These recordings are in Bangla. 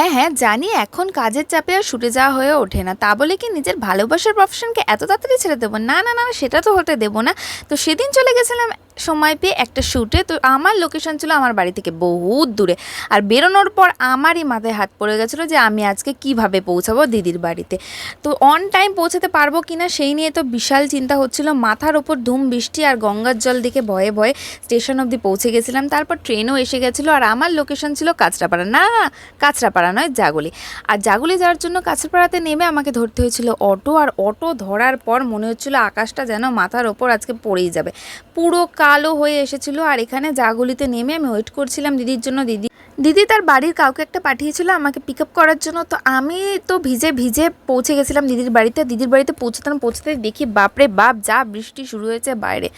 হ্যাঁ, হ্যাঁ, জানি এখন কাজের চাপে আর শুটে যাওয়া হয়ে ওঠে না। তা বলে কি নিজের ভালোবাসার প্রফেশনকে এত তাড়াতাড়ি ছেড়ে দেবো? না, না, না, না, সেটা তো হতে দেবো না। তো সেদিন চলে গেছিলাম সময় পেয়ে একটা শ্যুটে। তো আমার লোকেশন ছিল আমার বাড়ি থেকে বহুত দূরে। আর বেরোনোর পর আমারই মাথায় হাত পড়ে গেছিলো যে আমি আজকে কীভাবে পৌঁছাবো দিদির বাড়িতে। তো অন টাইম পৌঁছাতে পারবো কি না সেই নিয়ে তো বিশাল চিন্তা হচ্ছিল। মাথার ওপর ধুম বৃষ্টি আর গঙ্গার জল দেখে ভয়ে ভয়ে স্টেশন অবধি পৌঁছে গেছিলাম। তারপর ট্রেনও এসে গেছিলো আর আমার লোকেশন ছিল কাঁচরাপাড়া। না, না, কাঁচরাপাড়া নয়, জাগুলি। আর জাগুলি যাওয়ার জন্য কাঁচরাপাড়াতে নেমে আমাকে ধরতে হয়েছিল অটো। আর অটো ধরার পর মনে হচ্ছিল আকাশটা যেন মাথার ওপর আজকে পড়েই যাবে। পুরো কালো হয়ে এসেছিল। আর এখানে জাগুলিতে নেমে আমি ওয়েট করছিলাম দিদির জন্য। দিদি তার বাড়ির কাউকে একটা পাঠিয়েছিল আমাকে পিক আপ করার জন্য। তো আমি তো ভিজে ভিজে পৌঁছে গেছিলাম দিদির বাড়িতে। দিদির বাড়িতে পৌঁছতে দেখি বাপরে বাপ যা বৃষ্টি শুরু হয়েছে বাইরে।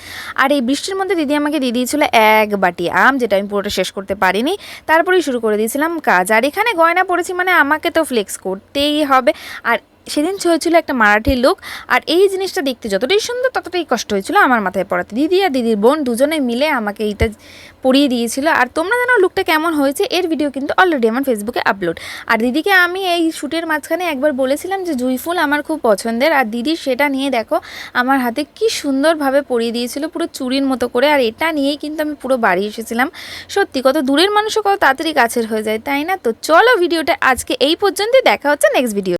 আর এই বৃষ্টির মধ্যে দিদি আমাকে দিয়ে দিয়েছিল এক বাটি আম, যেটা আমি পুরোটা শেষ করতে পারিনি। তারপরেই শুরু করে দিয়েছিলাম কাজ। আর এখানে গয়না পড়েছি মানে আমাকে তো ফ্লেক্স করতেই হবে। আর সেদিন হয়েছিল একটা মারাঠি লুক। আর এই জিনিসটা দেখতে যতটাই সুন্দর ততটাই কষ্ট হয়েছিল আমার মাথায় পড়াতে। দিদি আর দিদির বোন দুজনে মিলে আমাকে এইটা পরিয়ে দিয়েছিল। আর তোমরা জানো লুকটা কেমন হয়েছে, এর ভিডিও কিন্তু অলরেডি আমার ফেসবুকে আপলোড। আর দিদিকে আমি এই শ্যুটের মাঝখানে একবার বলেছিলাম যে জুঁই ফুল আমার খুব পছন্দের। আর দিদি সেটা নিয়ে দেখো আমার হাতে কি সুন্দরভাবে পরিয়ে দিয়েছিল, পুরো চুড়ির মতো করে। আর এটা নিয়েই কিন্তু আমি পুরো বাড়ি এসেছিলাম। সত্যি কত দূরের মানুষও কত তাড়াতাড়ি কাছের হয়ে যায়, তাই না? তো চলো ভিডিওটা আজকে এই পর্যন্তই, দেখা হচ্ছে নেক্সট ভিডিও।